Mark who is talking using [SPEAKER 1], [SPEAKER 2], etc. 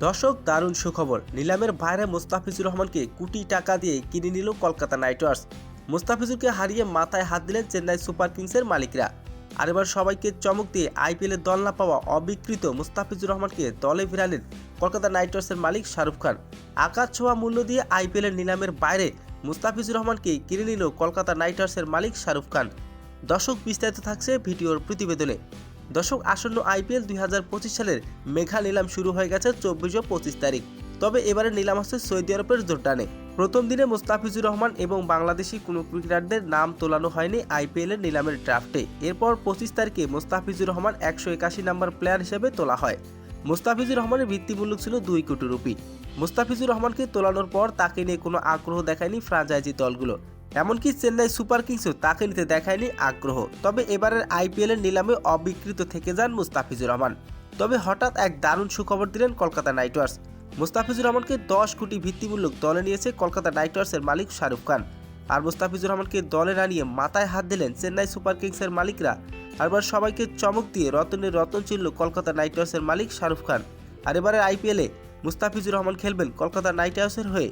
[SPEAKER 1] দর্শক, দারুণ সুখবর। নিলামের বাইরে মুস্তাফিজুর রহমানকে কোটি টাকা দিয়ে কিনে নিল কলকাতা নাইট রাইডার্স। মুস্তাফিজুরকে হারিয়ে মাথায় হাত দিলেন চেন্নাই সুপার কিংসের মালিকরা। আর এবার সবাইকে চমক দিয়ে আইপিএলে দল না পাওয়া অবিকৃত মুস্তাফিজুর রহমানকে দলে ফেরালেন কলকাতা নাইট রাইডার্সের মালিক শাহরুখ খান। আকাশ ছোঁয়া মূল্য দিয়ে আইপিএলের নিলামের বাইরে মুস্তাফিজুর রহমানকে কিনে নিল কলকাতা নাইট রাইডার্সের মালিক শাহরুখ খান। দর্শক, বিস্তারিত থাকছে ভিডিওর প্রতিবেদনে। দর্শক, আসন্ন আইপিএল 2025 সালের মেঘা নিলাম শুরু হয়ে গেছে 24 ও 25 তারিখ। তবে এবারে নিলাম হচ্ছে সৌদি আরবের জোরডানে। প্রথম দিনে মুস্তাফিজুর রহমান এবং বাংলাদেশি কোনো ক্রিকেটারদের নাম তোলানো হয়নি আইপিএলের নিলামের ড্রাফটে। এরপর 25 তারিখে মুস্তাফিজুর রহমান 181 নম্বর প্লেয়ার হিসেবে তোলা হয়। মুস্তাফিজুর রহমানের ভিত্তিমূল্য ছিল 2 কোটি রুপি। মুস্তাফিজুর রহমানকে তোলানোর পর তাকে নিয়ে কোনো আগ্রহ দেখায়নি ফ্র্যাঞ্চাইজি দলগুলো। এমনকি চেন্নাই সুপার কিংসও তাকে নিতে দেখায়নি আগ্রহ। তবে এবারের আইপিএলের নিলামে অবিকৃত থেকে যান মুস্তাফিজুর রহমান। তবে হঠাৎ এক দারুণ সুখবর দিলেন কলকাতা নাইট রাইডার্স। মুস্তাফিজুর রহমানকে 10 কোটি ভিত্তিমূল্যক দলে নিয়েছে কলকাতা নাইট রাইডার্সের মালিক শাহরুখ খান। আর মুস্তাফিজুর রহমানকে দলে না নিয়ে মাথায় হাত দিলেন চেন্নাই সুপার কিংসের মালিকরা। আর এবার সবাইকে চমক দিয়ে রতনের রতন চিনল কলকাতা নাইট রাইডার্সের মালিক শাহরুখ খান। আর এবারের আইপিএলে মুস্তাফিজুর রহমান খেলবেন কলকাতা নাইট রাইডার্সের হয়ে।